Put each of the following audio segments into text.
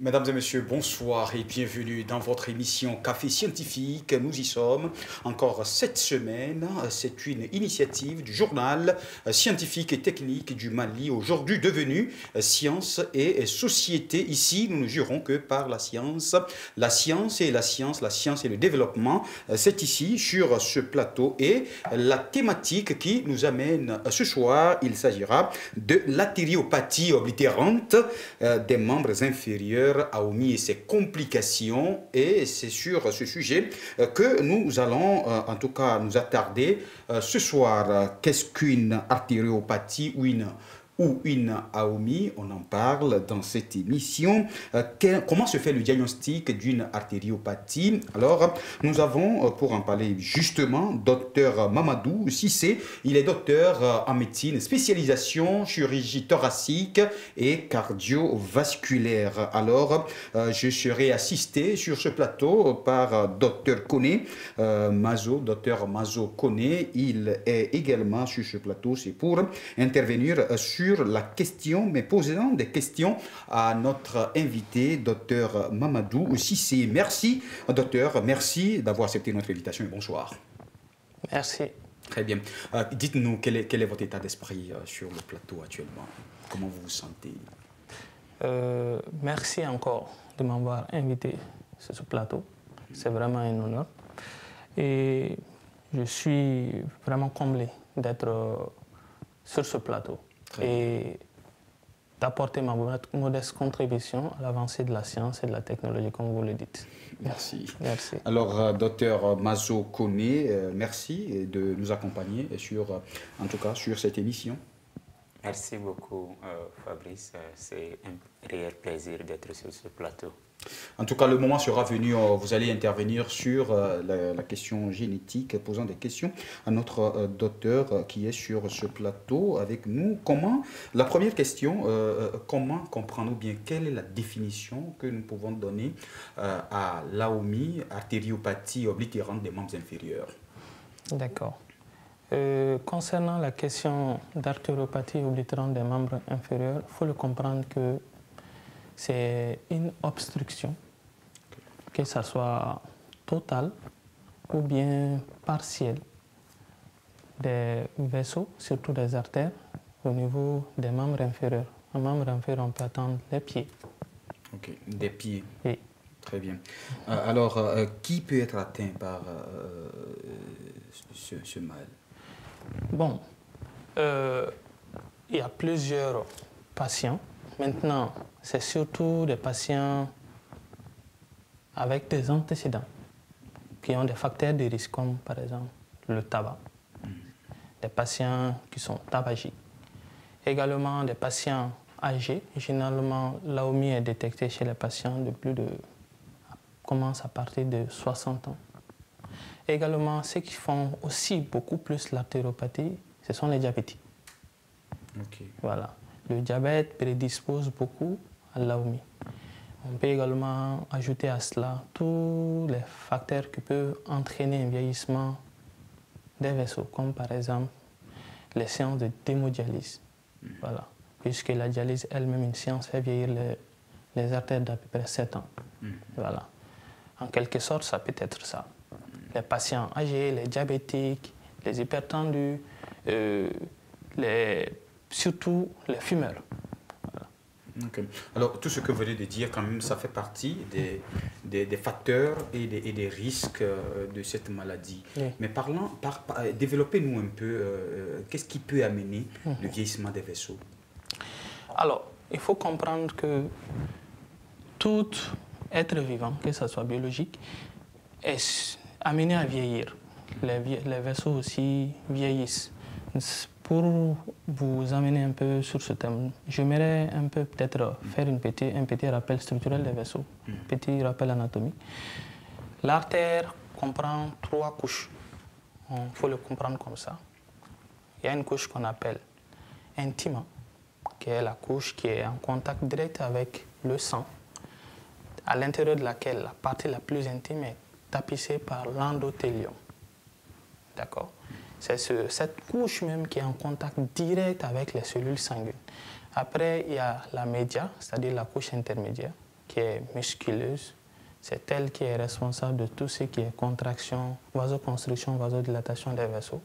Mesdames et messieurs, bonsoir et bienvenue dans votre émission Café Scientifique. Nous y sommes encore cette semaine. C'est une initiative du journal scientifique et technique du Mali, aujourd'hui devenu Science et Société. Ici, nous ne jurons que par la science et la science et le développement. C'est ici, sur ce plateau, et la thématique qui nous amène ce soir, il s'agira de l'artériopathie oblitérante des membres inférieurs à omis et ses complications, et c'est sur ce sujet que nous allons en tout cas nous attarder ce soir. Qu'est-ce qu'une artériopathie ou une AOMI? On en parle dans cette émission. Comment se fait le diagnostic d'une artériopathie? Alors, nous avons, pour en parler justement, Dr Mamadou Cissé. Il est docteur en médecine, spécialisation chirurgie thoracique et cardiovasculaire. Alors, je serai assisté sur ce plateau par Dr Koné Mazo, Dr Mazo Koné. Il est également sur ce plateau, c'est pour intervenir sur la question, mais posant des questions à notre invité, docteur Mamadou Cissé. Merci, docteur, merci d'avoir accepté notre invitation et bonsoir. Merci. Très bien. Dites-nous, quel est votre état d'esprit sur le plateau actuellement? Comment vous vous sentez? Merci encore de m'avoir invité sur ce plateau. C'est vraiment un honneur. Et je suis vraiment comblé d'être sur ce plateau et d'apporter ma modeste contribution à l'avancée de la science et de la technologie, comme vous le dites. Merci. Merci. Alors, docteur Mazo Koné, merci de nous accompagner en tout cas sur cette émission. Merci beaucoup, Fabrice. C'est un réel plaisir d'être sur ce plateau. En tout cas, le moment sera venu, vous allez intervenir sur la question génétique, posant des questions à notre docteur qui est sur ce plateau avec nous. La première question, comment comprendre, ou bien quelle est la définition que nous pouvons donner à l'AOMI, artériopathie oblitérante des membres inférieurs? D'accord. Concernant la question d'artériopathie oblitérante des membres inférieurs, il faut le comprendre que c'est une obstruction, que ce soit totale ou bien partielle, des vaisseaux, surtout des artères, au niveau des membres inférieurs. Un membre inférieur, on peut attendre les pieds. Ok, des pieds. Oui. Très bien. Alors, qui peut être atteint par ce mal? Bon, il y a plusieurs patients. Maintenant, c'est surtout des patients avec des antécédents qui ont des facteurs de risque, comme par exemple le tabac, des patients qui sont tabagiques, également des patients âgés. Généralement, l'AOMI est détectée chez les patients commence à partir de 60 ans. Également, ceux qui font aussi beaucoup plus l'artériopathie, ce sont les diabétiques. Okay. Voilà. Le diabète prédispose beaucoup à l'AOMI. On peut également ajouter à cela tous les facteurs qui peuvent entraîner un vieillissement des vaisseaux, comme par exemple les séances de démodialyse. Voilà. Puisque la dialyse elle-même, une séance fait vieillir les artères d'à peu près 7 ans. Voilà. En quelque sorte, ça peut être ça. Les patients âgés, les diabétiques, les hypertendus, surtout les fumeurs. Voilà. Okay. Alors, tout ce que vous venez de dire, quand même, ça fait partie des facteurs et des risques de cette maladie. Oui. Mais développez-nous un peu, qu'est-ce qui peut amener le vieillissement des vaisseaux? Alors, il faut comprendre que tout être vivant, que ce soit biologique, est amené à vieillir. Les vaisseaux aussi vieillissent. Pour vous amener un peu sur ce thème, j'aimerais un peu peut-être faire un petit rappel structurel des vaisseaux, petit rappel anatomique. L'artère comprend 3 couches. Il faut le comprendre comme ça. Il y a une couche qu'on appelle intima, qui est la couche qui est en contact direct avec le sang, à l'intérieur de laquelle la partie la plus intime est tapissée par l'endothélium. D'accord? C'est cette couche même qui est en contact direct avec les cellules sanguines. Après, il y a la média, c'est-à-dire la couche intermédiaire, qui est musculeuse. C'est elle qui est responsable de tout ce qui est contraction, vasoconstriction, vasodilatation des vaisseaux.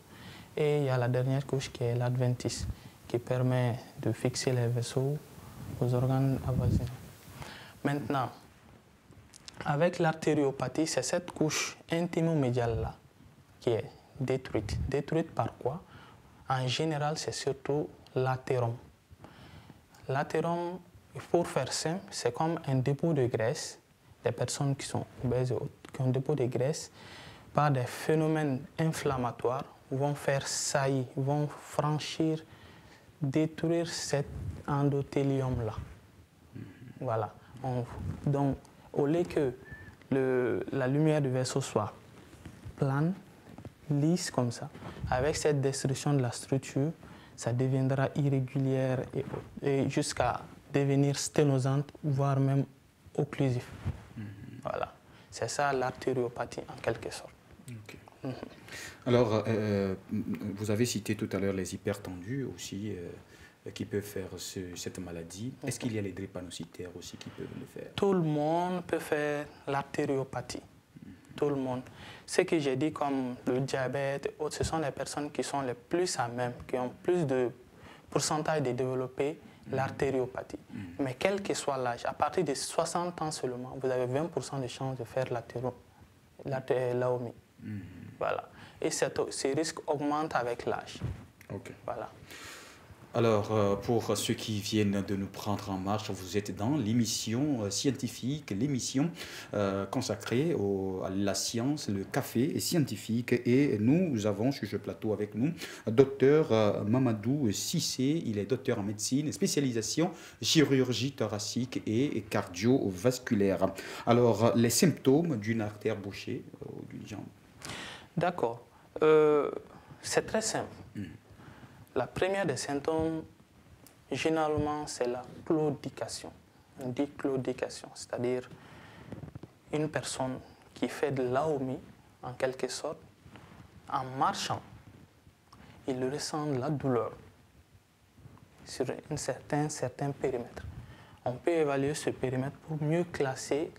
Et il y a la dernière couche qui est l'adventice, qui permet de fixer les vaisseaux aux organes avoisinants. Maintenant, avec l'artériopathie, c'est cette couche intimo-médiale-là qui est détruite. Détruite par quoi? En général, c'est surtout l'athérome. L'athérome, pour faire simple, c'est comme un dépôt de graisse. Des personnes qui sont obèses et autres, qui ont un dépôt de graisse, par des phénomènes inflammatoires, vont faire saillie, vont franchir, détruire cet endothélium-là. Voilà. Donc, au lieu que la lumière du vaisseau soit plane, lisse comme ça, avec cette destruction de la structure, ça deviendra irrégulière et jusqu'à devenir sténosante, voire même occlusif. Voilà. C'est ça l'artériopathie en quelque sorte. Okay. Alors, vous avez cité tout à l'heure les hypertendus aussi qui peuvent faire cette maladie. Est-ce qu'il y a les drépanocytaires aussi qui peuvent le faire? Tout le monde peut faire l'artériopathie. Tout le monde. Ce que j'ai dit comme le diabète et autres, ce sont les personnes qui sont les plus à même, qui ont plus de pourcentage de développer l'artériopathie. Mais quel que soit l'âge, à partir de 60 ans seulement, vous avez 20% de chances de faire l'AOMI. Voilà. Et ces risques augmentent avec l'âge. Okay. Voilà. Alors, pour ceux qui viennent de nous prendre en marche, vous êtes dans l'émission scientifique, l'émission consacrée à la science, le café scientifique. Et nous avons sur ce plateau avec nous Dr Mamadou Cissé. Il est docteur en médecine, spécialisation chirurgie thoracique et cardiovasculaire. Alors, les symptômes d'une artère bouchée d'une jambe. D'accord. C'est très simple. La première des symptômes, généralement, c'est la claudication. On dit claudication, c'est-à-dire une personne qui fait de l'AOMI, en quelque sorte, en marchant, il ressent la douleur sur un certain périmètre. On peut évaluer ce périmètre pour mieux classer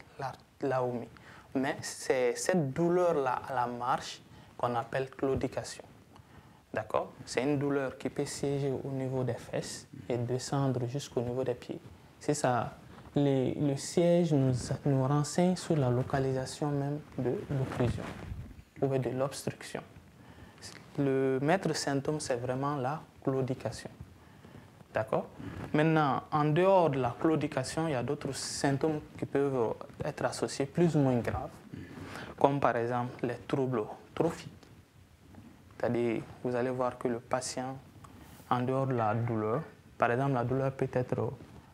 l'AOMI. Mais c'est cette douleur-là à la marche qu'on appelle claudication. D'accord? C'est une douleur qui peut siéger au niveau des fesses et descendre jusqu'au niveau des pieds. C'est ça. Le siège nous renseigne sur la localisation même de l'occlusion ou de l'obstruction. Le maître symptôme, c'est vraiment la claudication. D'accord? Maintenant, en dehors de la claudication, il y a d'autres symptômes qui peuvent être associés plus ou moins graves, comme par exemple les troubles trophiques. C'est-à-dire, vous allez voir que le patient, en dehors de la douleur, par exemple, la douleur peut être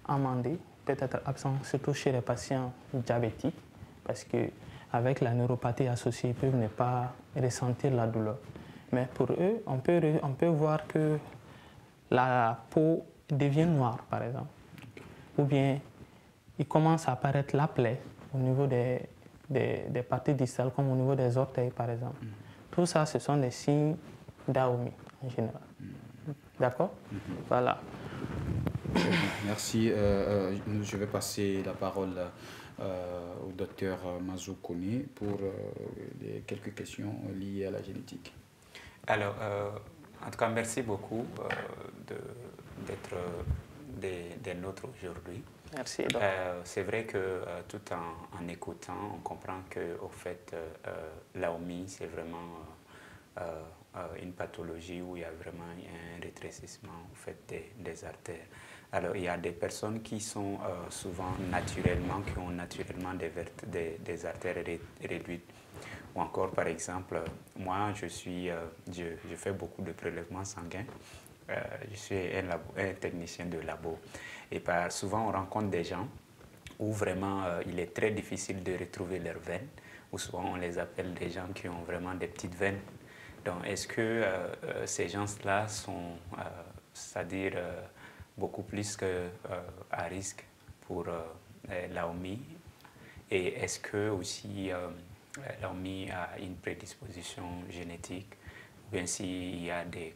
amendée, peut être absente, surtout chez les patients diabétiques, parce qu'avec la neuropathie associée, ils peuvent ne pas ressentir la douleur. Mais pour eux, on peut voir que la peau devient noire, par exemple. Ou bien, il commence à apparaître la plaie au niveau des parties distales, comme au niveau des orteils, par exemple. Tout ça, ce sont des signes d'AOMI en général. D'accord? Voilà. Merci. Je vais passer la parole au docteur Mazou Koné pour quelques questions liées à la génétique. Alors, en tout cas, merci beaucoup d'être des nôtres aujourd'hui. Merci. C'est vrai que tout en écoutant, on comprend qu'au fait, l'AOMI, c'est vraiment une pathologie où il y a vraiment un rétrécissement au fait, des artères. Alors, il y a des personnes qui sont souvent qui ont naturellement des artères réduites. Ou encore, par exemple, moi, je fais beaucoup de prélèvements sanguins. Je suis un technicien de labo. Et souvent, on rencontre des gens où vraiment il est très difficile de retrouver leurs veines, ou souvent on les appelle des gens qui ont vraiment des petites veines. Donc, est-ce que ces gens-là sont, c'est-à-dire beaucoup plus à risque pour l'AOMI? Et est-ce que aussi l'AOMI a une prédisposition génétique? Ou bien s'il y a des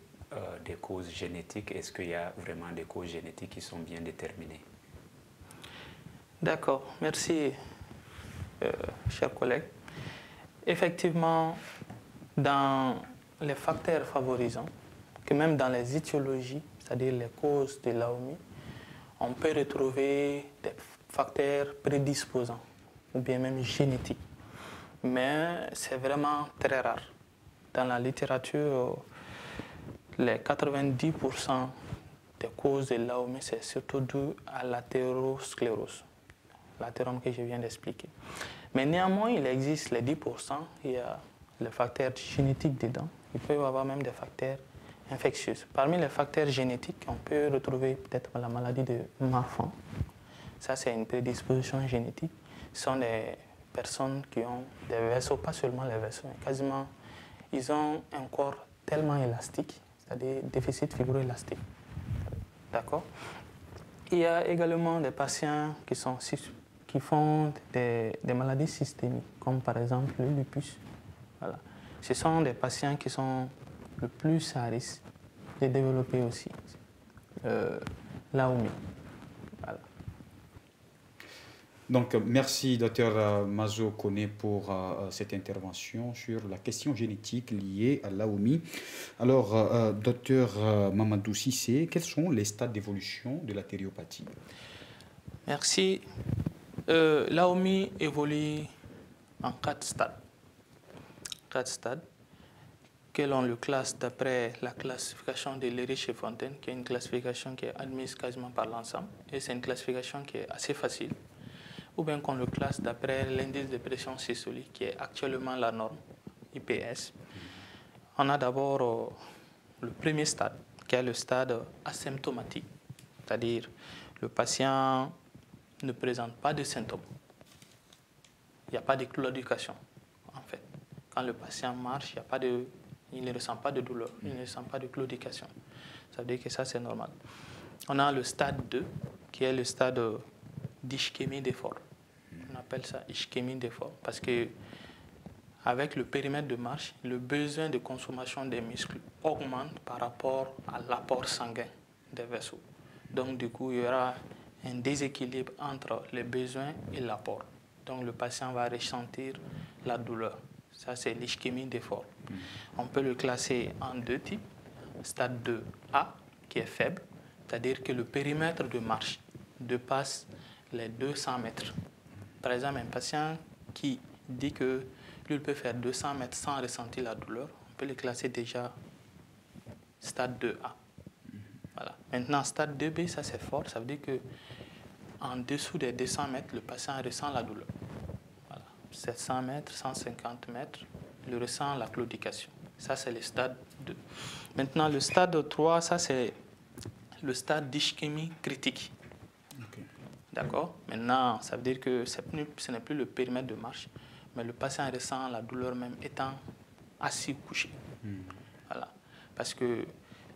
causes génétiques, est-ce qu'il y a vraiment des causes génétiques qui sont bien déterminées? D'accord, merci, chers collègues. Effectivement, dans les facteurs favorisants, que même dans les étiologies, c'est-à-dire les causes de l'AOMI, on peut retrouver des facteurs prédisposants ou bien même génétiques. Mais c'est vraiment très rare. Dans la littérature, les 90% des causes de l'AOMI, c'est surtout dû à l'athérosclérose, l'athérome que je viens d'expliquer. Mais néanmoins, il existe les 10%, il y a les facteurs génétiques dedans. Il peut y avoir même des facteurs infectieux. Parmi les facteurs génétiques, on peut retrouver peut-être la maladie de Marfan. Ça, c'est une prédisposition génétique. Ce sont des personnes qui ont des vaisseaux, pas seulement les vaisseaux, mais quasiment, ils ont un corps tellement élastique, c'est-à-dire déficit fibroélastique. D'accord? Il y a également des patients qui font des maladies systémiques, comme par exemple le lupus. Voilà. Ce sont des patients qui sont le plus à risque de développer aussi l'AOMI. Voilà. Donc, merci, Dr Mazo Kone, pour cette intervention sur la question génétique liée à l'AOMI. Alors, Dr Mamadou Cissé, quels sont les stades d'évolution de la thyréopathie? Merci. L'AOMI évolue en 4 stades. 4 stades que l'on le classe d'après la classification de Lérich-Fontaine, qui est une classification qui est admise quasiment par l'ensemble, et c'est une classification qui est assez facile, ou bien qu'on le classe d'après l'indice de pression systolique, qui est actuellement la norme IPS. On a d'abord le premier stade, qui est le stade asymptomatique, c'est-à-dire le patient ne présente pas de symptômes. Il n'y a pas de claudication, en fait. Quand le patient marche, il ne ressent pas de douleur, il ne ressent pas de claudication. Ça veut dire que ça, c'est normal. On a le stade 2, qui est le stade d'ischémie d'effort. On appelle ça ischémie d'effort, parce que avec le périmètre de marche, le besoin de consommation des muscles augmente par rapport à l'apport sanguin des vaisseaux. Donc, du coup, il y aura un déséquilibre entre les besoins et l'apport. Donc, le patient va ressentir la douleur. Ça, c'est l'ischémie d'effort. On peut le classer en 2 types. Stade 2A, qui est faible, c'est-à-dire que le périmètre de marche dépasse les 200 mètres. Par exemple, un patient qui dit que lui peut faire 200 mètres sans ressentir la douleur, on peut le classer déjà stade 2A. Voilà. Maintenant, stade 2B, ça c'est fort, ça veut dire que en dessous des 200 mètres, le patient ressent la douleur. Voilà. 700 mètres, 150 mètres, il ressent la claudication. Ça, c'est le stade 2. Maintenant, le stade 3, ça c'est le stade d'ischémie critique. Okay. D'accord? Maintenant, ça veut dire que ce n'est plus le périmètre de marche, mais le patient ressent la douleur même étant assis ou couché. Voilà. Parce que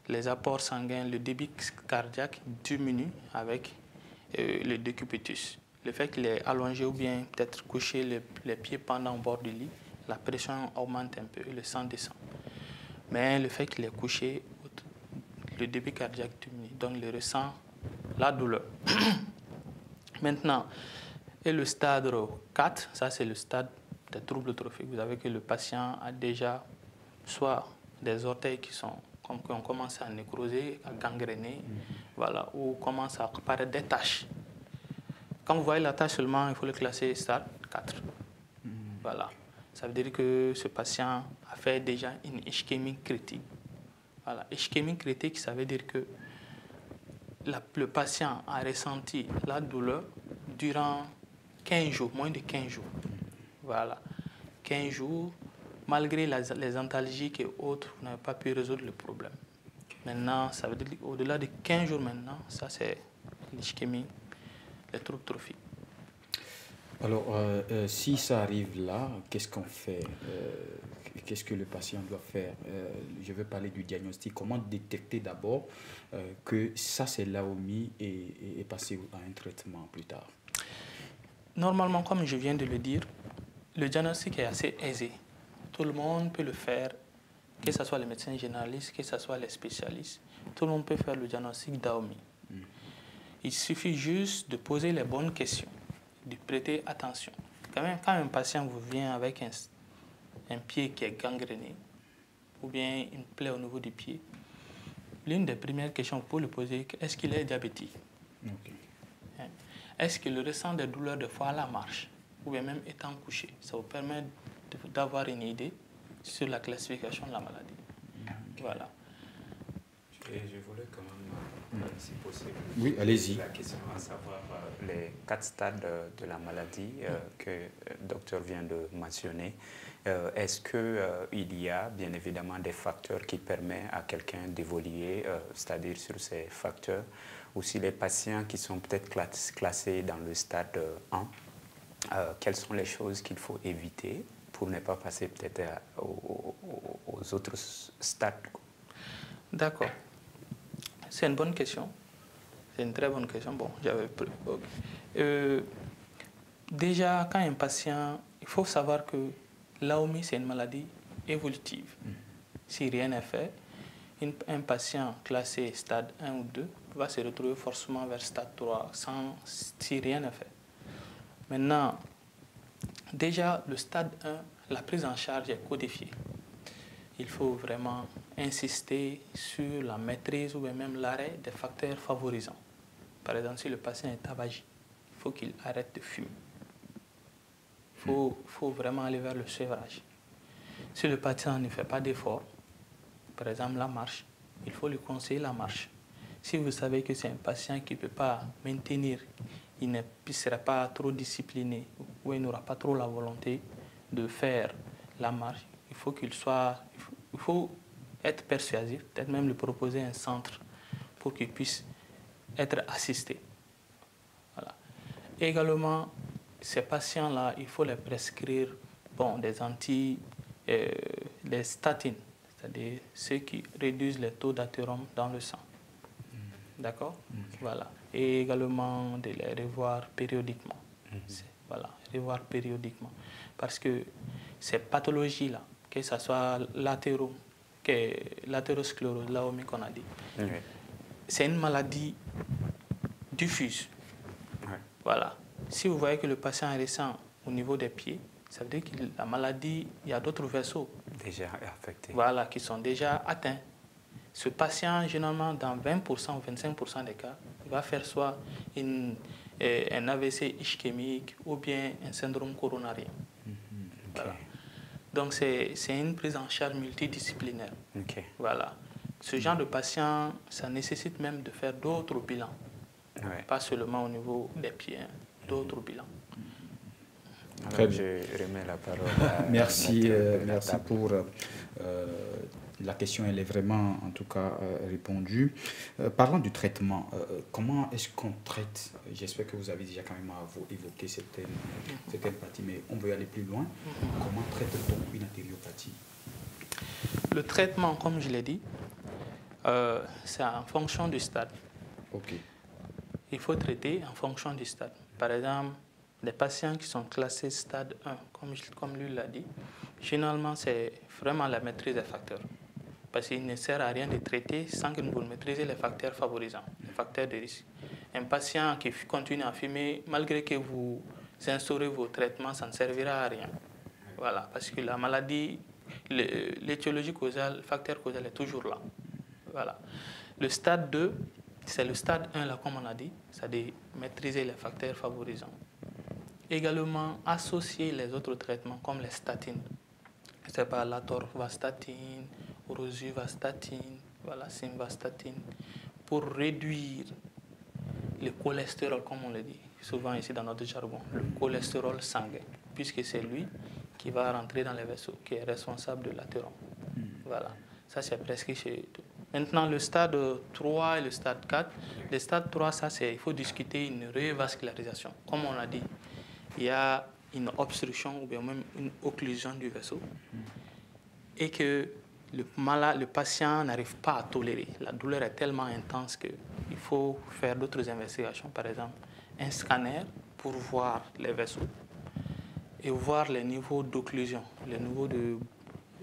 les apports sanguins, le débit cardiaque diminue avec le décubitus. Le fait qu'il est allongé ou bien peut-être couché les pieds pendant au bord du lit, la pression augmente un peu et le sang descend. Mais le fait qu'il est couché, le débit cardiaque diminue, donc il ressent la douleur. Maintenant, et le stade 4, ça c'est le stade des troubles trophiques. Vous savez que le patient a déjà soit des orteils qui ont commencé à nécroser, à gangréner, voilà, ou commencent à apparaître des taches. Quand vous voyez la tache seulement, il faut le classer stade 4. Voilà. Ça veut dire que ce patient a fait déjà une ischémie critique. Voilà. Ischémie critique, ça veut dire que le patient a ressenti la douleur durant 15 jours, moins de 15 jours. Voilà. 15 jours, malgré les antalgiques et autres, vous n'avez pas pu résoudre le problème. Maintenant, ça veut dire qu'au-delà de 15 jours maintenant, ça c'est l'ischémie, les troubles trophiques. Alors, si ça arrive là, qu'est-ce qu'on fait? Qu'est-ce que le patient doit faire? Je veux parler du diagnostic. Comment détecter d'abord que ça c'est l'AOMI et passer à un traitement plus tard? Normalement, comme je viens de le dire, le diagnostic est assez aisé. Tout le monde peut le faire, que ce soit les médecins généralistes, que ce soit les spécialistes. Tout le monde peut faire le diagnostic d'AOMI. Il suffit juste de poser les bonnes questions. de prêter attention. Quand même, quand un patient vous vient avec un pied qui est gangréné, ou bien une plaie au niveau du pied, l'une des premières questions que vous pouvez lui poser, est-ce qu'il est diabétique? Okay. Est-ce qu'il ressent des douleurs de fois à la marche, ou bien même étant couché? Ça vous permet d'avoir une idée sur la classification de la maladie. Okay. Voilà. Et je voulais quand même, si possible, oui, allez-y. La question à savoir les 4 stades de la maladie que le docteur vient de mentionner. Est-ce qu'il y a bien évidemment des facteurs qui permettent à quelqu'un d'évoluer, c'est-à-dire sur ces facteurs, ou si les patients qui sont peut-être classés dans le stade 1, quelles sont les choses qu'il faut éviter pour ne pas passer peut-être aux autres stades? D'accord. C'est une bonne question. C'est une très bonne question. Bon, j'avais... déjà, quand un patient... Il faut savoir que l'AOMI, c'est une maladie évolutive. Si rien n'est fait, un patient classé stade 1 ou 2 va se retrouver forcément vers stade 3 si rien n'est fait. Maintenant, déjà, le stade 1, la prise en charge est codifiée. Il faut vraiment insister sur la maîtrise ou même l'arrêt des facteurs favorisants. Par exemple, si le patient est tabagique, il faut qu'il arrête de fumer. Il faut vraiment aller vers le sevrage. Si le patient ne fait pas d'effort, par exemple la marche, il faut lui conseiller la marche. Si vous savez que c'est un patient qui ne peut pas maintenir, il ne sera pas trop discipliné ou il n'aura pas trop la volonté de faire la marche, il faut être persuasif, peut-être même lui proposer un centre pour qu'il puisse être assisté. Voilà. Également, ces patients-là, il faut les prescrire des statines, c'est-à-dire ceux qui réduisent les taux d'athérome dans le sang. D'accord? Okay. Voilà. Et également de les revoir périodiquement. Voilà, revoir périodiquement. Parce que ces pathologies-là, que ce soit l'athérosclérose, l'AOMI qu'on a dit, c'est une maladie diffuse. Voilà. Si vous voyez que le patient ressent au niveau des pieds, ça veut dire que la maladie, il y a d'autres vaisseaux déjà affectés. Voilà, qui sont déjà atteints. Ce patient, généralement, dans 20% ou 25% des cas, il va faire soit un AVC ischémique ou bien un syndrome coronarien. Voilà. Donc, c'est une prise en charge multidisciplinaire. Voilà. Ce genre de patient, ça nécessite même de faire d'autres bilans. Pas seulement au niveau des pieds, d'autres bilans. Alors, je remets la parole à merci pour la question, elle est vraiment en tout cas répondue. Parlant du traitement, comment est-ce qu'on traite? J'espère que vous avez déjà quand même évoqué certaines parties, mais on veut aller plus loin. Comment traite-t-on une artériopathie? Le traitement, comme je l'ai dit, c'est en fonction du stade. Okay. Il faut traiter en fonction du stade. Par exemple, les patients qui sont classés stade 1, comme lui l'a dit, généralement, c'est vraiment la maîtrise des facteurs. Parce qu'il ne sert à rien de traiter sans que vous maîtrisez les facteurs favorisants, les facteurs de risque. Un patient qui continue à fumer, malgré que vous instaurez vos traitements, ça ne servira à rien. Voilà, parce que la maladie, l'étiologie causale, le facteur causal est toujours là. Voilà. Le stade 2, c'est le stade 1, là, comme on a dit, c'est-à-dire maîtriser les facteurs favorisants. Également, associer les autres traitements, comme les statines. C'est pas la torvastatine, rosuvastatine, voilà, simvastatine, pour réduire le cholestérol, comme on le dit souvent ici dans notre jargon, le cholestérol sanguin, puisque c'est lui qui va rentrer dans les vaisseaux, qui est responsable de l'athérome. Voilà, ça c'est presque chez tout. Maintenant, le stade 3 et le stade 4. Le stade 3, il faut discuter une revascularisation. Comme on a dit, il y a une obstruction ou bien même une occlusion du vaisseau et que le patient n'arrive pas à tolérer. La douleur est tellement intense qu'il faut faire d'autres investigations, par exemple un scanner pour voir les vaisseaux et voir les niveaux d'occlusion, les niveaux de,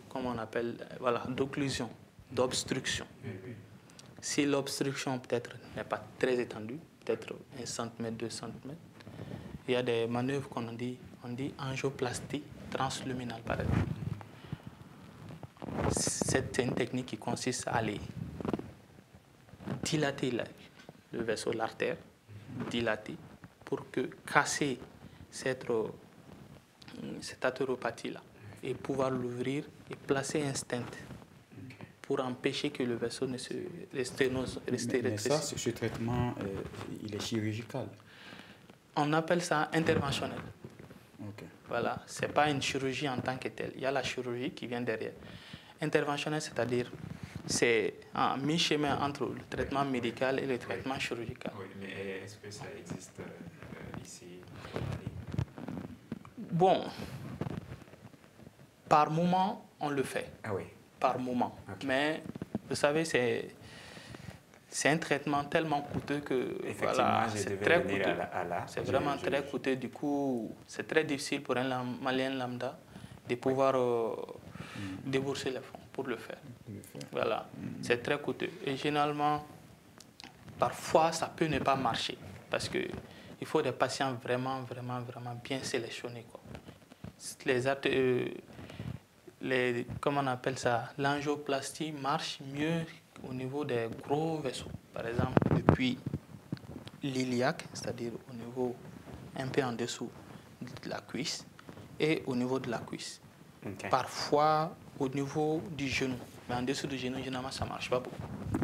comment on appelle, voilà, d'occlusion, d'obstruction. Si l'obstruction peut-être n'est pas très étendue, peut-être 1 cm, 2 cm, Il y a des manœuvres on dit angioplastie transluminale, par exemple. C'est une technique qui consiste à aller dilater le vaisseau, l'artère, dilater, pour casser cette athéropathie-là et pouvoir l'ouvrir et placer un stent pour empêcher que le vaisseau ne se reste rétréci. Mais ça, ce traitement, il est chirurgical. On appelle ça interventionnel. Okay. Voilà, ce n'est pas une chirurgie en tant que telle. Il y a la chirurgie qui vient derrière. Interventionnel, c'est-à-dire c'est un mi-chemin entre le traitement médical et le traitement chirurgical. Oui, mais est-ce que ça existe ici? Bon, par moment, on le fait. Ah oui. Par moment. Okay. Mais vous savez, c'est un traitement tellement coûteux que voilà, c'est très coûteux. C'est vraiment très coûteux. Du coup, c'est très difficile pour un Malien lambda de pouvoir débourser les fonds pour le faire. Voilà, c'est très coûteux. Et généralement, parfois, ça peut ne pas marcher parce qu'il faut des patients vraiment bien sélectionnés, quoi. Comment on appelle ça, l'angioplastie marche mieux au niveau des gros vaisseaux. Par exemple, depuis l'iliaque, c'est-à-dire au niveau un peu en dessous de la cuisse et au niveau de la cuisse. Okay. Parfois au niveau du genou. Mais en dessous du genou, généralement, ça ne marche pas beaucoup.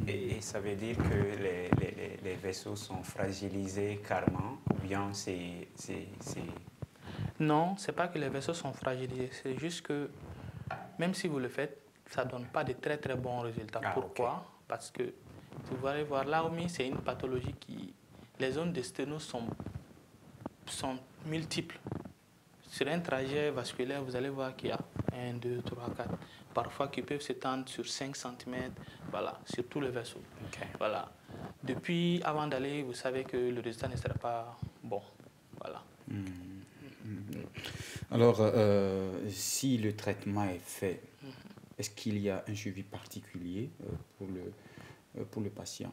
Et ça veut dire que les vaisseaux sont fragilisés carrément ou bien c'est... Non, ce n'est pas que les vaisseaux sont fragilisés. C'est juste que même si vous le faites, ça ne donne pas de très bons résultats. Pourquoi? Okay. Parce que vous allez voir, l'AOMI, c'est une pathologie qui... Les zones de sténose sont multiples. Sur un trajet vasculaire, vous allez voir qu'il y a 1, 2, 3, 4. Parfois, qui peuvent s'étendre sur 5 cm, voilà, sur tout le vaisseau. Okay. Voilà. Depuis, avant d'aller, vous savez que le résultat ne sera pas bon. Voilà. Alors, si le traitement est fait, est-ce qu'il y a un suivi particulier pour le patient?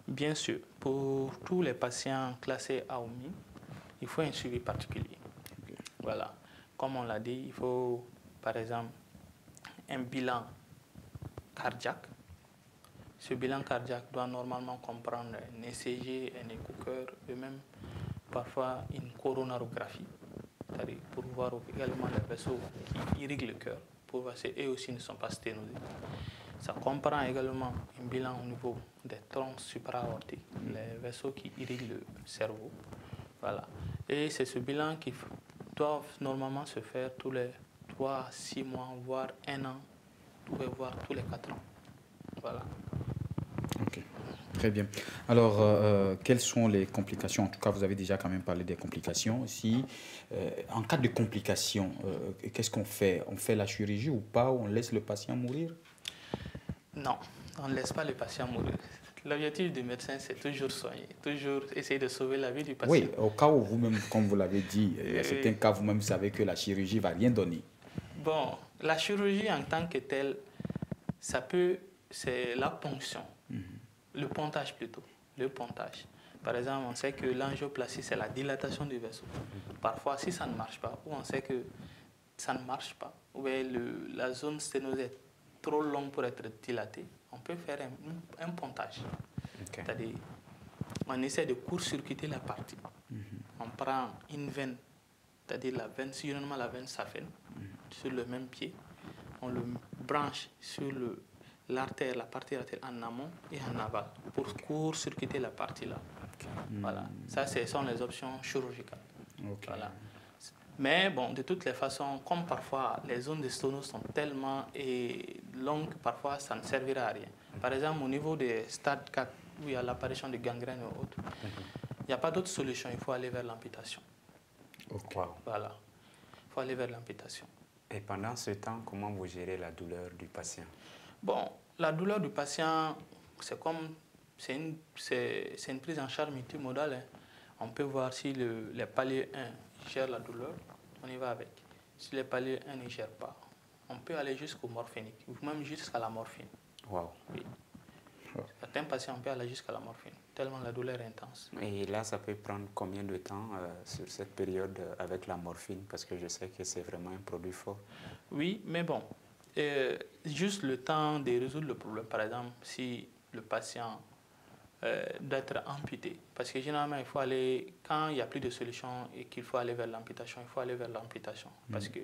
Bien sûr. Pour tous les patients classés AOMI, il faut un suivi particulier. Okay. Voilà. Comme on l'a dit, il faut, par exemple, un bilan cardiaque. Ce bilan cardiaque doit normalement comprendre un ECG, un écho-cœur, et même parfois une coronarographie, c'est-à-dire pour voir également les vaisseaux qui irriguent le cœur, pour voir si eux aussi ne sont pas sténosés. Ça comprend également un bilan au niveau des troncs supra-aortiques, les vaisseaux qui irriguent le cerveau. Voilà. Et c'est ce bilan qui doit normalement se faire tous les 3 à 6 mois, voire 1 an, voire tous les 4 ans. Voilà. Ok, très bien. Alors, quelles sont les complications? En tout cas, vous avez déjà quand même parlé des complications. Si, en cas de complications, qu'est-ce qu'on fait? On fait la chirurgie ou pas? Ou on laisse le patient mourir? Non, on ne laisse pas le patient mourir. L'objectif du médecin, c'est toujours soigner, toujours essayer de sauver la vie du patient. Oui, au cas où vous-même, comme vous l'avez dit, il y a certains cas, vous-même savez que la chirurgie ne va rien donner. Bon, la chirurgie en tant que telle, c'est la ponction, le pontage plutôt, le pontage. Par exemple, on sait que l'angioplastie, c'est la dilatation du vaisseau. Parfois, si ça ne marche pas, ou on sait que ça ne marche pas, ou bien la zone sténosée est trop longue pour être dilatée, on peut faire un pontage. Okay. C'est-à-dire, on essaie de court-circuiter la partie. On prend une veine, c'est-à-dire la veine, sillonnement la veine saphène, sur le même pied. On le branche sur l'artère, la partie artère en amont et en aval, pour court-circuiter la partie là. Voilà. Ça, ce sont les options chirurgicales. Voilà. Mais bon, de toutes les façons, comme parfois les zones de sténose sont tellement longues, parfois ça ne servira à rien. Par exemple, au niveau des stades 4, où il y a l'apparition de gangrène ou autre, il n'y a pas d'autre solution, il faut aller vers l'amputation. Okay. Voilà, il faut aller vers l'amputation. Et pendant ce temps, comment vous gérez la douleur du patient? Bon, la douleur du patient, c'est une prise en charge multimodale. Hein. On peut voir si les paliers 1 gèrent la douleur, on y va avec. Si les paliers 1 ne gèrent pas, on peut aller jusqu'au morphinique, ou même jusqu'à la morphine. Wow. Oui. Certains patients, on peut aller jusqu'à la morphine. tellement la douleur est intense. Et là, ça peut prendre combien de temps sur cette période avec la morphine? Parce que je sais que c'est vraiment un produit fort. Oui, mais bon, juste le temps de résoudre le problème. Par exemple, si le patient doit être amputé, parce que généralement, il faut aller, quand il n'y a plus de solution et qu'il faut aller vers l'amputation, il faut aller vers l'amputation. Parce que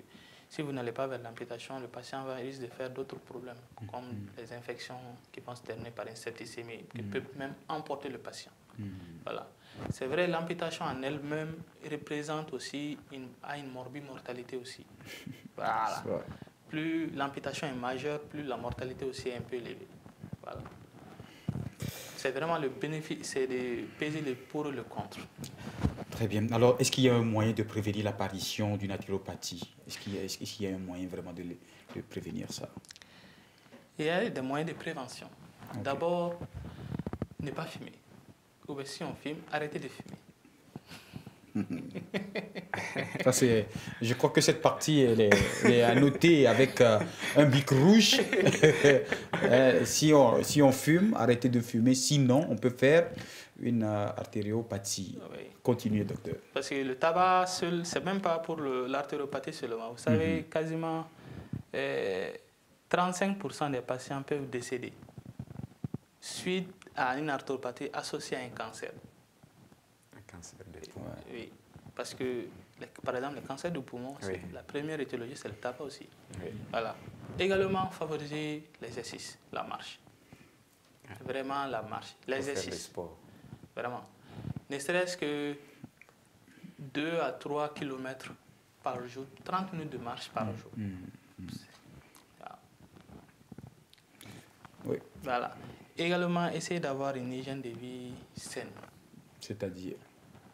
si vous n'allez pas vers l'amputation, le patient risque de faire d'autres problèmes, comme les infections qui vont se terminer par une septicémie, qui peuvent même emporter le patient. Voilà. C'est vrai, l'amputation en elle-même représente aussi une morbimortalité aussi. Voilà. Plus l'amputation est majeure, plus la mortalité aussi est un peu élevée. Voilà. C'est vraiment le bénéfice, c'est de peser le pour et le contre. Très bien. Alors, est-ce qu'il y a un moyen de prévenir l'apparition d'une artériopathie? Est-ce qu'il y a un moyen vraiment de prévenir ça? Il y a des moyens de prévention. Okay. D'abord, ne pas fumer. Ou bien si on fume, arrêtez de fumer. Ça, je crois que cette partie elle est à noter avec un bic rouge. Si on fume, arrêtez de fumer. Sinon, on peut faire une artériopathie. Oui. Continuez, docteur. Parce que le tabac seul, c'est même pas pour l'artériopathie seulement. Vous savez, quasiment 35% des patients peuvent décéder suite à une artériopathie associée à un cancer. Un cancer des poumons. Oui, parce que, par exemple, le cancer du poumon, la première étiologie, c'est le tabac aussi. Oui. Voilà. Également, favoriser l'exercice, la marche. Vraiment la marche, l'exercice. Vraiment. Ne serait-ce que 2 à 3 km par jour, 30 minutes de marche par jour. Oui. Voilà. Également, essayer d'avoir une hygiène de vie saine. C'est-à-dire?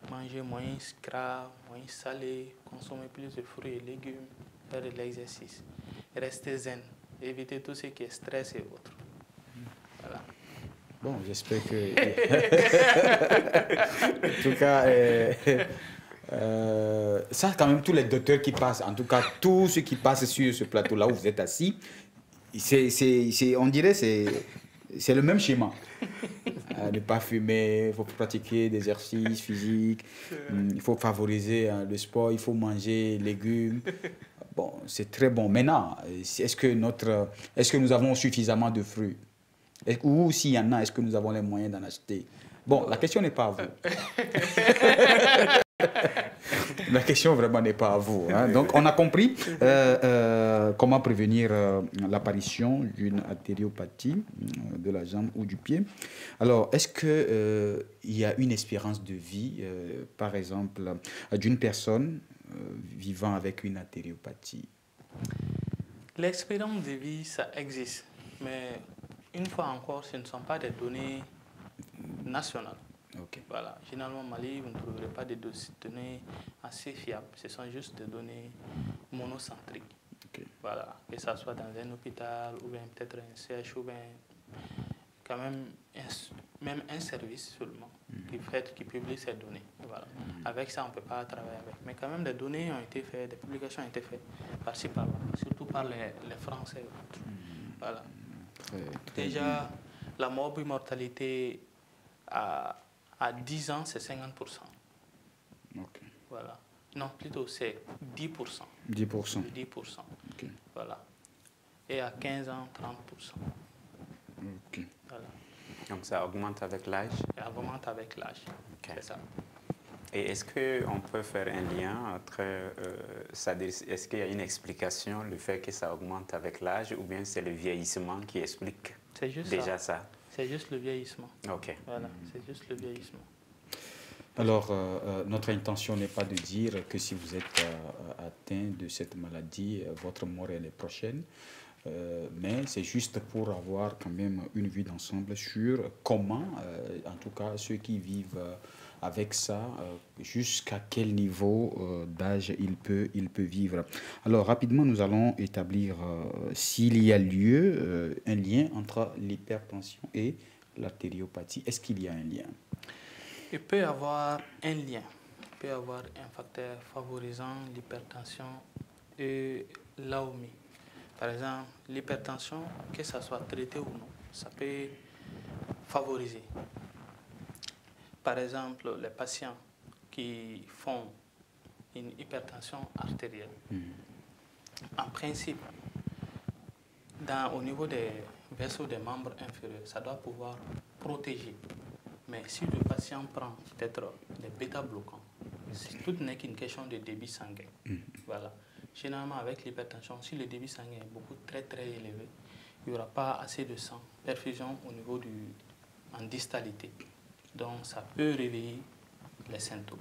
Manger moins gras, moins salé, consommer plus de fruits et légumes, faire de l'exercice. Rester zen, éviter tout ce qui est stress et autres. Voilà. Bon, j'espère que... en tout cas, ça, quand même, tous les docteurs qui passent, en tout cas, tous ceux qui passent sur ce plateau-là où vous êtes assis, on dirait que c'est le même schéma. Ne pas fumer, il faut pratiquer des exercices physiques, il faut favoriser le sport, il faut manger légumes. Bon, c'est très bon. Maintenant, est-ce que nous avons suffisamment de fruits? Ou s'il y en a, est-ce que nous avons les moyens d'en acheter? Bon, la question n'est pas à vous. La question vraiment n'est pas à vous. Hein. Donc, on a compris comment prévenir l'apparition d'une artériopathie de la jambe ou du pied. Alors, est-ce qu'il y a une espérance de vie, par exemple, d'une personne vivant avec une artériopathie? L'espérance de vie, ça existe. Mais une fois encore, ce ne sont pas des données nationales. Okay. Voilà. Généralement, au Mali, vous ne trouverez pas des données assez fiables. Ce sont juste des données monocentriques. Okay. Voilà. Que ce soit dans un hôpital ou bien peut-être un CH ou bien quand même un service seulement qui publie ces données. Voilà. Avec ça, on ne peut pas travailler avec. Mais quand même, des données ont été faites, des publications ont été faites par-ci, par-là, surtout par les Français. Voilà. Déjà, la morbimortalité à 10 ans, c'est 50%. Okay. Voilà. Non, plutôt c'est 10%. 10%. 10%. Okay. Voilà. Et à 15 ans, 30%. Okay. Voilà. Donc ça augmente avec l'âge? Ça augmente avec l'âge. Okay. C'est ça. Et est-ce qu'on peut faire un lien entre... est-ce qu'il y a une explication, le fait que ça augmente avec l'âge, ou bien c'est le vieillissement qui explique déjà ça? C'est juste le vieillissement. Ok. Voilà, c'est juste le vieillissement. Alors, notre intention n'est pas de dire que si vous êtes atteint de cette maladie, votre mort elle est prochaine, mais c'est juste pour avoir quand même une vue d'ensemble sur comment, en tout cas, ceux qui vivent avec ça, jusqu'à quel niveau d'âge il peut vivre. Alors, rapidement, nous allons établir s'il y a lieu, un lien entre l'hypertension et l'artériopathie. Est-ce qu'il y a un lien? Il peut y avoir un lien. Il peut y avoir un facteur favorisant l'hypertension et l'AOMI. Par exemple, l'hypertension, que ça soit traité ou non, ça peut favoriser. par exemple, les patients qui font une hypertension artérielle, en principe, au niveau des vaisseaux des membres inférieurs, ça doit pouvoir protéger. Mais si le patient prend peut-être des bêta-bloquants, tout n'est qu'une question de débit sanguin. Voilà. Généralement, avec l'hypertension, si le débit sanguin est très très élevé, il n'y aura pas assez de sang, perfusion au niveau en distalité. Donc, ça peut réveiller les symptômes.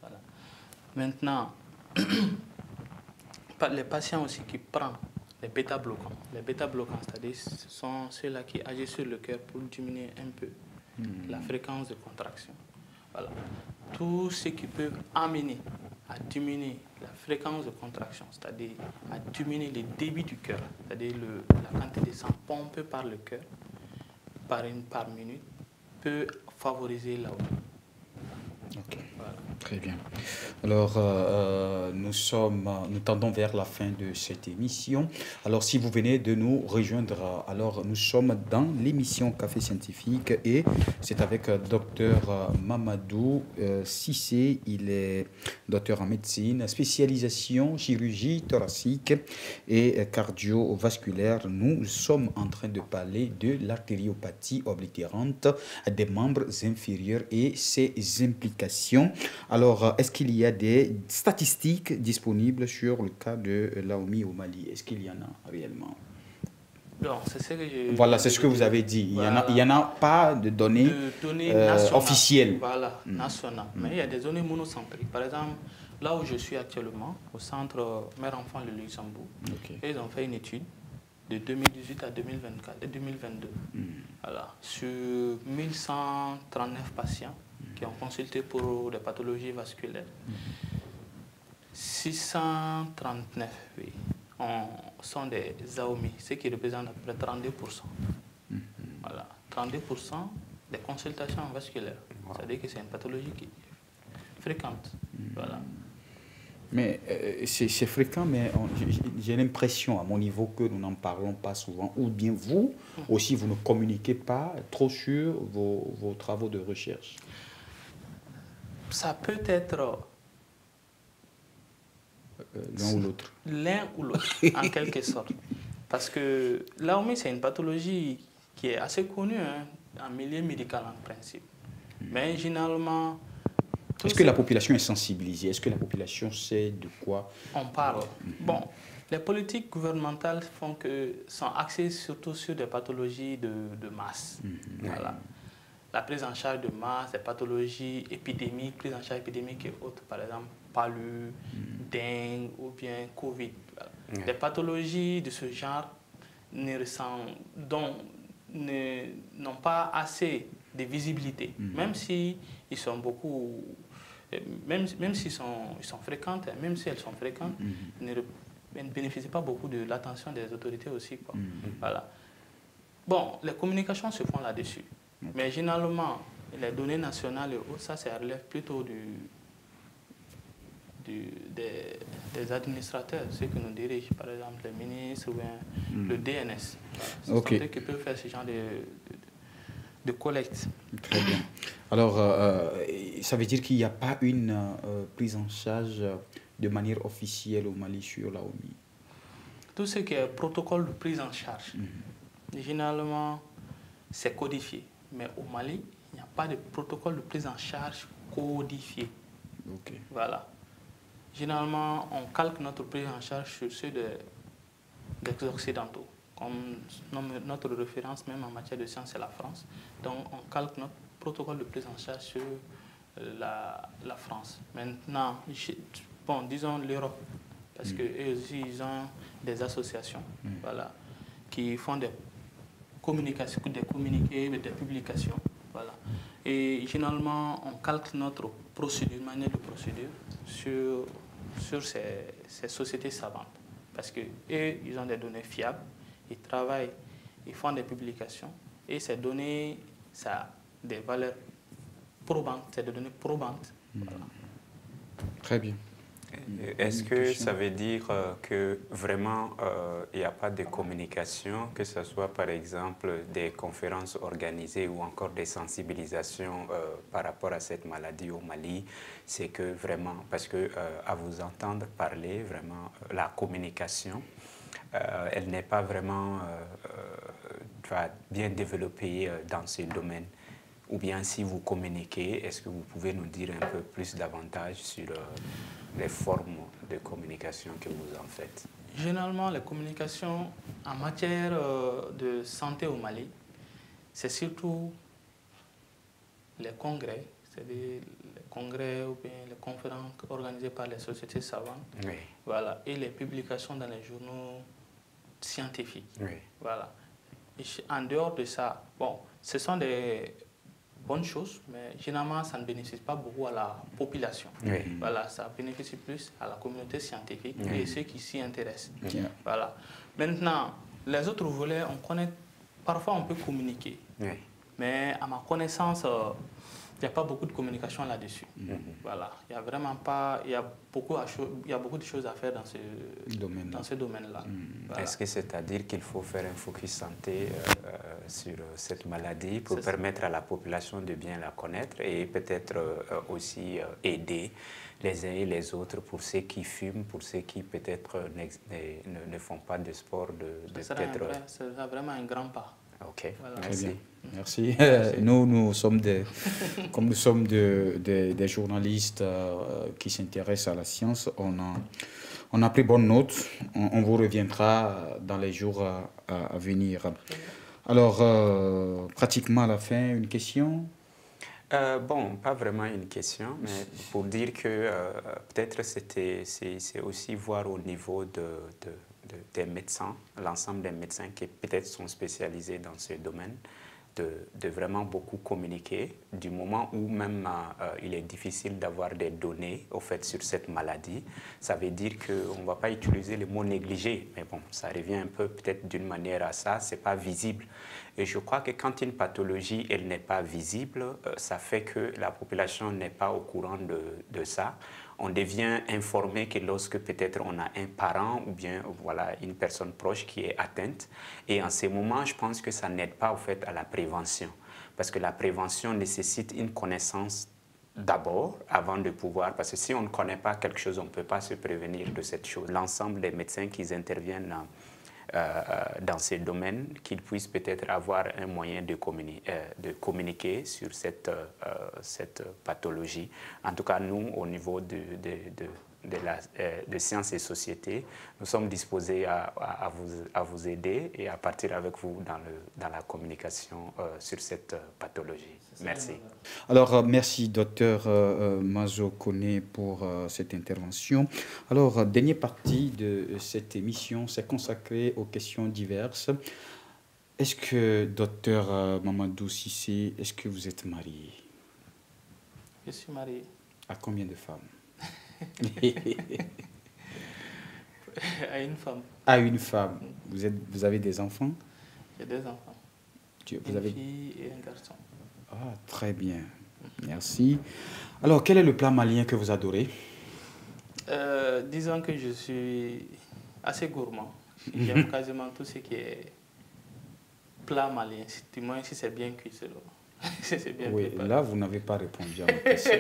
Voilà. Maintenant, les patients aussi qui prennent les bêta-bloquants. Les bêta-bloquants, c'est-à-dire, ce sont ceux-là qui agissent sur le cœur pour diminuer un peu la fréquence de contraction. Voilà. Tout ce qui peut amener à diminuer la fréquence de contraction, c'est-à-dire à diminuer le débit du cœur, c'est-à-dire la quantité de sang pompée par le cœur par minute, peut favoriser la hausse. Ok. Voilà. Très bien. Alors, nous tendons vers la fin de cette émission. Alors, si vous venez de nous rejoindre, alors nous sommes dans l'émission Café Scientifique et c'est avec Dr Mamadou Cissé. Il est docteur en médecine, spécialisation chirurgie thoracique et cardiovasculaire. Nous sommes en train de parler de l'artériopathie oblitérante des membres inférieurs et ses implications. Alors, est-ce qu'il y a des statistiques disponibles sur le cas de Laomi au Mali? Est-ce qu'il y en a réellement? Donc, c'est ce que voilà, c'est ce que vous avez dit. Voilà. Il n'y en a pas de données, officielles. Voilà, nationales. Mais il y a des données monocentriques. Par exemple, là où je suis actuellement, au centre Mère-Enfant de Luxembourg, ils ont fait une étude de 2018 à 2022. Voilà, sur 1139 patients qui ont consulté pour des pathologies vasculaires. 639 sont des AOMI, ce qui représente à peu près 32%. Voilà, 32% des consultations vasculaires. C'est-à-dire que c'est une pathologie qui est fréquente. Voilà. Mais c'est fréquent, mais j'ai l'impression à mon niveau que nous n'en parlons pas souvent. Ou bien vous aussi, vous ne communiquez pas trop sur vos travaux de recherche. Ça peut être l'un ou l'autre. L'un ou l'autre, en quelque sorte. Parce que l'AOMI, c'est une pathologie qui est assez connue en milieu médical en principe. Mais généralement... Est-ce que la population est sensibilisée? Est-ce que la population sait de quoi on parle? Bon, les politiques gouvernementales sont axées surtout sur des pathologies de masse. Voilà. La prise en charge de masse, des pathologies épidémiques, prise en charge épidémique et autres, par exemple, palu, dengue ou bien Covid. Voilà. Les pathologies de ce genre n'ont pas assez de visibilité, même si ils sont beaucoup, même s'ils sont fréquentes, même si elles sont fréquentes, elles ne bénéficient pas beaucoup de l'attention des autorités aussi, quoi. Voilà. Bon, les communications se font là-dessus. Mais généralement, les données nationales et autres, ça relève plutôt des administrateurs, ceux qui nous dirigent, par exemple les ministres ou bien le DNS. Voilà. C'est eux qui peuvent faire ce genre de collecte. Très bien. Alors, ça veut dire qu'il n'y a pas une prise en charge de manière officielle au Mali sur l'AOMI? Tout ce qui est protocole de prise en charge, généralement, c'est codifié. Mais au Mali, il n'y a pas de protocole de prise en charge codifié. Voilà. Généralement, on calque notre prise en charge sur ceux des Occidentaux. Comme notre référence, même en matière de sciences, c'est la France. Donc, on calque notre protocole de prise en charge sur la France. Maintenant, disons l'Europe, parce qu'eux aussi, ils ont des associations voilà, qui font des communications, des communiqués, des publications. Voilà. Et généralement, on calque notre procédure, manière de procédure sur ces sociétés savantes. Parce qu'eux, ils ont des données fiables, ils travaillent, ils font des publications. Et ces données, ça a des valeurs probantes, c'est des données probantes. Voilà. Très bien. Est-ce que ça veut dire que vraiment il n'y a pas de communication, que ce soit par exemple des conférences organisées ou encore des sensibilisations par rapport à cette maladie au Mali? C'est que vraiment, parce que à vous entendre parler, vraiment la communication, elle n'est pas vraiment bien développée dans ce domaine. Ou bien si vous communiquez, est-ce que vous pouvez nous dire un peu plus davantage sur les formes de communication que vous en faites? Généralement, les communications en matière de santé au Mali, c'est surtout les congrès, c'est-à-dire les congrès ou bien les conférences organisées par les sociétés savantes, Oui. Voilà, et les publications dans les journaux scientifiques. Oui. Voilà. Et en dehors de ça, bon, ce sont des bonnes choses, mais généralement, ça ne bénéficie pas beaucoup à la population. Oui. Voilà, ça bénéficie plus à la communauté scientifique et ceux qui s'y intéressent. Voilà. Maintenant, les autres volets, on connaît, parfois on peut communiquer, mais à ma connaissance, il n'y a pas beaucoup de communication là-dessus. Voilà, il y a vraiment pas, il y a beaucoup de choses à faire dans ce domaine-là. Voilà. Est-ce que c'est-à-dire qu'il faut faire un focus santé sur cette maladie pour permettre à la population de bien la connaître et peut-être aussi aider les uns et les autres pour ceux qui fument, pour ceux qui peut-être ne font pas de sport, c'est vraiment un grand pas. Ok, voilà. Merci. Merci. Nous sommes comme nous sommes des journalistes qui s'intéressent à la science, on a pris bonne note. On vous reviendra dans les jours à venir. Alors, pratiquement à la fin, une question? Bon, pas vraiment une question, mais pour dire que peut-être c'est aussi voir au niveau des médecins, l'ensemble des médecins qui peut-être sont spécialisés dans ce domaine, de vraiment beaucoup communiquer du moment où même il est difficile d'avoir des données au fait sur cette maladie. Ça veut dire qu'on ne va pas utiliser le mot négligé, mais bon, ça revient un peu peut-être d'une manière à ça, ce n'est pas visible. Et je crois que quand une pathologie, elle n'est pas visible, ça fait que la population n'est pas au courant de ça. On devient informé que lorsque peut-être on a un parent ou bien voilà, une personne proche qui est atteinte. Et en ces moments, je pense que ça n'aide pas au fait à la prévention. Parce que la prévention nécessite une connaissance d'abord, avant de pouvoir, parce que si on ne connaît pas quelque chose, on ne peut pas se prévenir de cette chose. L'ensemble des médecins qui interviennent dans ces domaines, qu'ils puissent peut-être avoir un moyen de communiquer sur cette pathologie. En tout cas, nous, au niveau de sciences et sociétés, nous sommes disposés à vous aider et à partir avec vous dans la communication sur cette pathologie. Merci. Alors, merci, docteur Mazo Kone, pour cette intervention. Alors, dernière partie de cette émission, c'est consacré aux questions diverses. Est-ce que, docteur Mamadou Cissé, est-ce que vous êtes marié? Je suis marié. À combien de femmes? À une femme. À une femme. Vous avez des enfants? J'ai deux enfants. Une fille et un garçon. Ah, très bien. Merci. Alors, quel est le plat malien que vous adorez? Disons que je suis assez gourmand. J'aime quasiment tout ce qui est plat malien, du moins si c'est bien cuit. Bien oui, préparé. Là, vous n'avez pas répondu à ma question.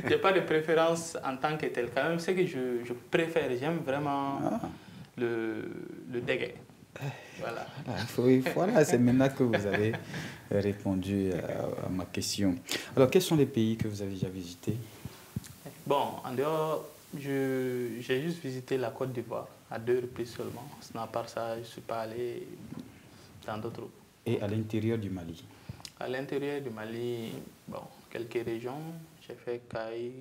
Je n'ai pas de préférence en tant que tel. Quand même, ce que je préfère, j'aime vraiment le déguet. Voilà. Voilà, c'est maintenant que vous avez répondu à ma question. Alors, quels sont les pays que vous avez déjà visités? Bon, en dehors, j'ai juste visité la Côte d'Ivoire à 2 reprises seulement. Sinon, à part ça, je ne suis pas allé dans d'autres. Et à l'intérieur du Mali? À l'intérieur du Mali, bon, quelques régions. J'ai fait Kaï,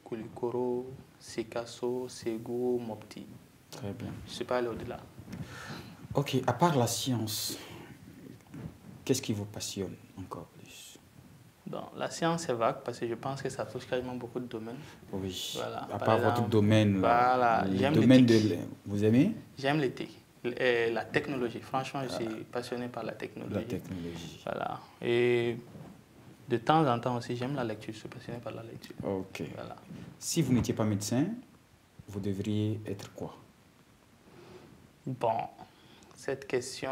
Koulikoro, Sikasso, Ségou, Mopti. Très bien. Je ne suis pas allé au-delà. Ok, à part la science, qu'est-ce qui vous passionne encore plus? Bon, la science est vague parce que je pense que ça touche quasiment beaucoup de domaines. Oui, voilà. À part votre domaine, voilà. Le domaine vous aimez? J'aime l'éthique. La technologie, franchement, je suis passionné par la technologie. La technologie. Voilà. Et De temps en temps aussi, j'aime la lecture, je suis passionné par la lecture. Ok. Voilà. Si vous n'étiez pas médecin, vous devriez être quoi? Bon, cette question,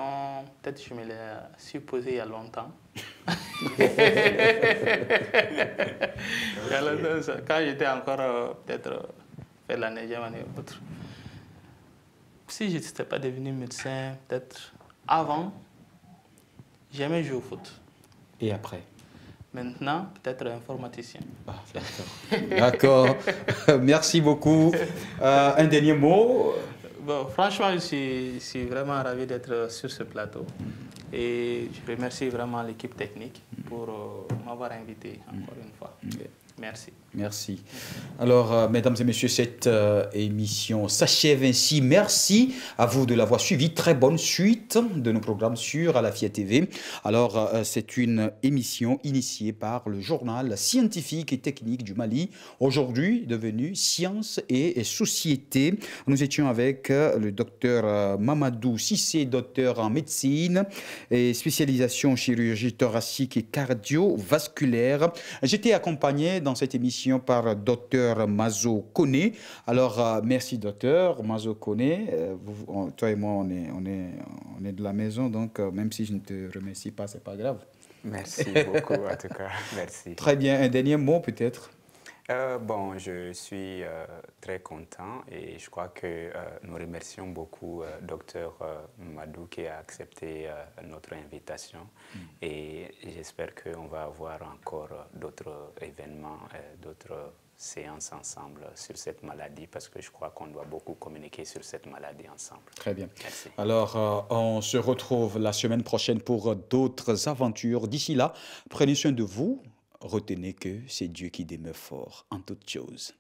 peut-être je me l'ai supposée il y a longtemps. Quand j'étais encore peut-être faire la 9e année ou autre. Si je n'étais pas devenu médecin, peut-être avant, j'aimais jouer au foot. Et après? Maintenant, peut-être informaticien. Ah, d'accord. D'accord. Merci beaucoup. Un dernier mot? Bon, franchement, je suis vraiment ravi d'être sur ce plateau. Et je remercie vraiment l'équipe technique pour m'avoir invité encore une fois. Merci. Merci. Alors, mesdames et messieurs, cette émission s'achève ainsi. Merci à vous de l'avoir suivi. Très bonne suite de nos programmes sur Alafia TV. Alors, c'est une émission initiée par le journal scientifique et technique du Mali, aujourd'hui devenu Sciences et Société. Nous étions avec le docteur Mamadou Sissé, docteur en médecine et spécialisation en chirurgie thoracique et cardiovasculaire. J'étais accompagné dans cette émission par docteur Mazo Kone. Alors, merci docteur Mazo Kone. Toi et moi, on est de la maison, donc même si je ne te remercie pas, c'est pas grave. Merci beaucoup, en tout cas. Merci. Très bien. Un dernier mot, peut-être? Bon, je suis très content et je crois que nous remercions beaucoup Dr Madou qui a accepté notre invitation et j'espère qu'on va avoir encore d'autres événements, d'autres séances ensemble sur cette maladie parce que je crois qu'on doit beaucoup communiquer sur cette maladie ensemble. Très bien. Merci. Alors, on se retrouve la semaine prochaine pour d'autres aventures. D'ici là, prenez soin de vous. Retenez que c'est Dieu qui demeure fort en toutes choses.